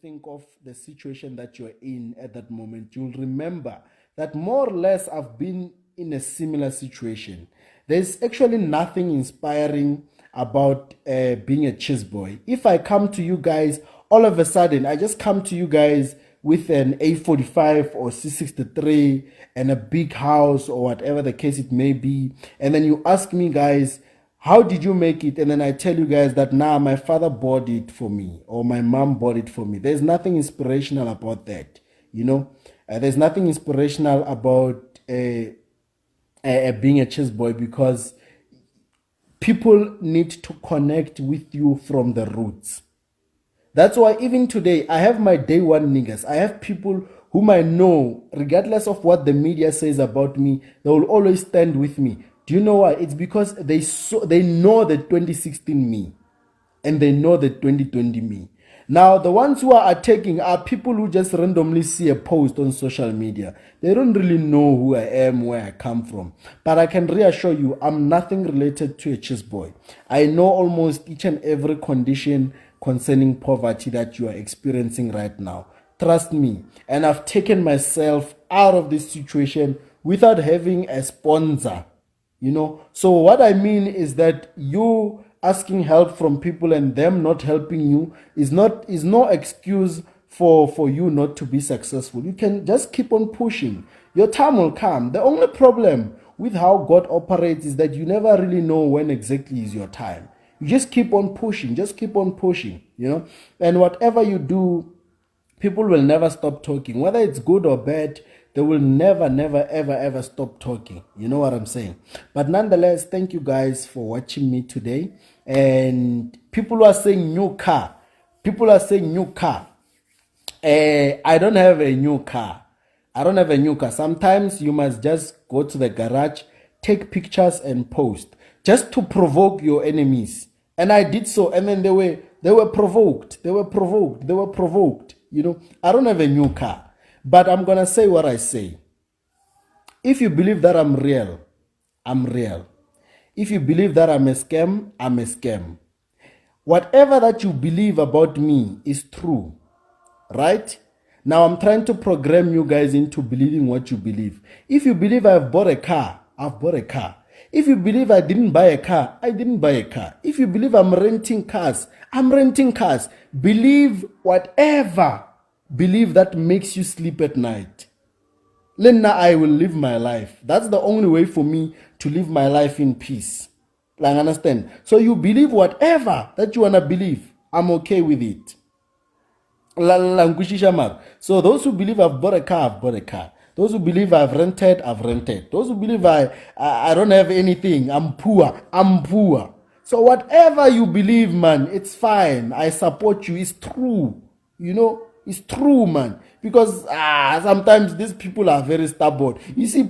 think of the situation that you're in at that moment, you'll remember that more or less I've been in a similar situation. There's actually nothing inspiring about being a chess boy. If I come to you guys, all of a sudden, I just come to you guys with an A45 or C63 and a big house or whatever the case it may be, and then you ask me, guys, how did you make it? And then I tell you guys that now my father bought it for me or my mom bought it for me. There's nothing inspirational about that, you know. There's nothing inspirational about being a chess boy, because people need to connect with you from the roots. That's why even today, I have my day one niggas. I have people whom I know, regardless of what the media says about me, they will always stand with me. Do you know why? It's because they know the 2016 me and they know the 2020 me. Now, the ones who are attacking are people who just randomly see a post on social media. They don't really know who I am, where I come from. But I can reassure you, I'm nothing related to a chess boy. I know almost each and every condition concerning poverty that you are experiencing right now. Trust me. And I've taken myself out of this situation without having a sponsor. You know, so what I mean is that you asking help from people and them not helping you is no excuse for you not to be successful. You can just keep on pushing. Your time will come. The only problem with how God operates is that you never really know when exactly is your time. You just keep on pushing, you know, and whatever you do, people will never stop talking. Whether it's good or bad, they will never, ever stop talking. You know what I'm saying? But nonetheless, thank you guys for watching me today. And people are saying new car. I don't have a new car. Sometimes you must just go to the garage, take pictures and post just to provoke your enemies. And I did so, and then they were provoked. You know, I don't have a new car, but I'm gonna say what I say. If you believe that I'm real, I'm real. If you believe that I'm a scam, I'm a scam. Whatever that you believe about me is true, right? Now I'm trying to program you guys into believing what you believe. If you believe I've bought a car, I've bought a car. If you believe I didn't buy a car, I didn't buy a car. If you believe I'm renting cars, I'm renting cars. Believe whatever. Believe that makes you sleep at night. Then I will live my life. That's the only way for me to live my life in peace. Like, understand? So you believe whatever that you want to believe. I'm okay with it. So those who believe I've bought a car, I've bought a car. Those who believe I've rented, I've rented. Those who believe I don't have anything, I'm poor, I'm poor. So whatever you believe, man, it's fine. I support you. It's true. You know, it's true, man. Because sometimes these people are very stubborn. You see,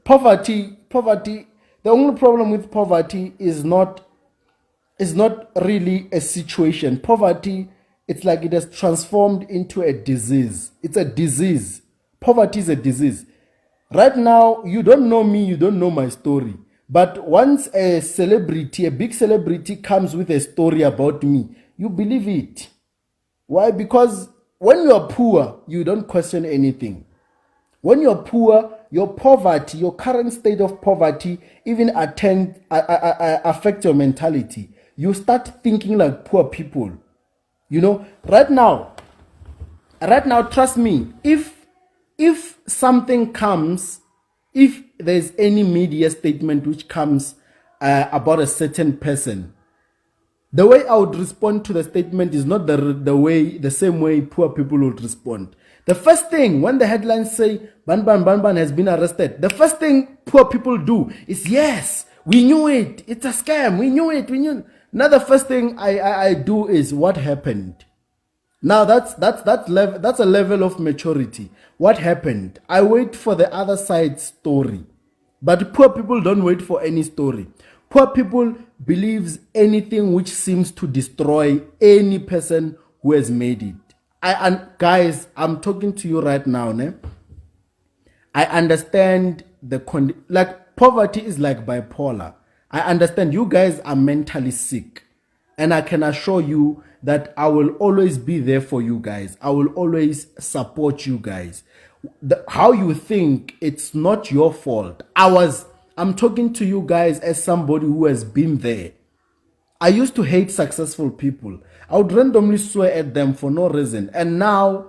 poverty, the only problem with poverty is not really a situation. Poverty, it's like it has transformed into a disease. It's a disease. Poverty is a disease. Right now, you don't know me, you don't know my story. But once a celebrity, a big celebrity comes with a story about me, you believe it. Why? Because when you are poor, you don't question anything. When you're poor, your poverty, your current state of poverty, even affect your mentality. You start thinking like poor people. You know, right now, trust me, if something comes, if there's any media statement which comes about a certain person, the way I would respond to the statement is not the same way poor people would respond. The first thing, when the headlines say Ban has been arrested, the first thing poor people do is, yes, we knew it. It's a scam. We knew it. Now the first thing I do is, what happened? Now that's a level of maturity. What happened? I wait for the other side's story. But poor people don't wait for any story. Poor people believes anything which seems to destroy any person who has made it. And guys, I'm talking to you right now. I understand like poverty is like bipolar. I understand you guys are mentally sick. And I can assure you that I will always be there for you guys. I will always support you guys. How you think, it's not your fault. I'm talking to you guys as somebody who has been there. I used to hate successful people. I would randomly swear at them for no reason. And now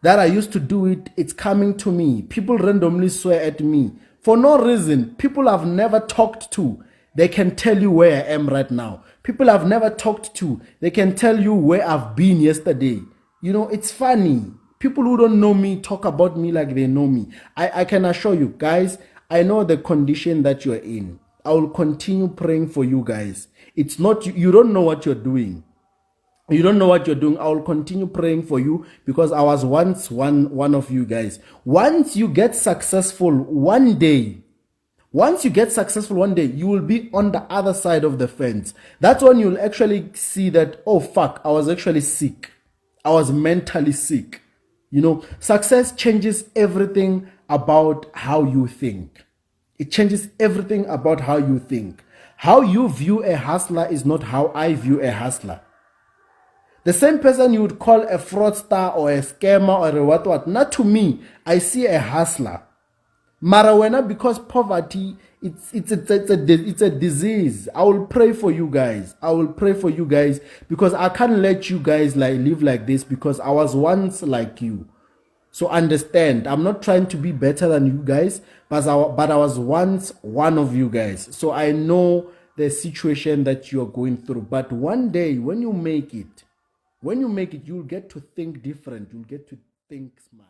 that I used to do it, it's coming to me. People randomly swear at me for no reason. People I've never talked to, they can tell you where I am right now. People I've never talked to, they can tell you where I've been yesterday. You know, it's funny. People who don't know me talk about me like they know me. I can assure you, guys, I know the condition that you're in. I will continue praying for you guys. It's not, you don't know what you're doing. You don't know what you're doing. I will continue praying for you because I was once one of you guys. Once you get successful one day, you will be on the other side of the fence. That's when you'll actually see that, oh fuck, I was actually sick. I was mentally sick. You know, success changes everything about how you think. It changes everything about how you think. How you view a hustler is not how I view a hustler. The same person you would call a fraudster or a scammer or a what. Not to me, I see a hustler. Marawena, because poverty, it's a disease. I will pray for you guys. I will pray for you guys because I can't let you guys like live like this because I was once like you. So understand, I'm not trying to be better than you guys, but I was once one of you guys. So I know the situation that you're going through. But one day, when you make it, you'll get to think different. You'll get to think smart.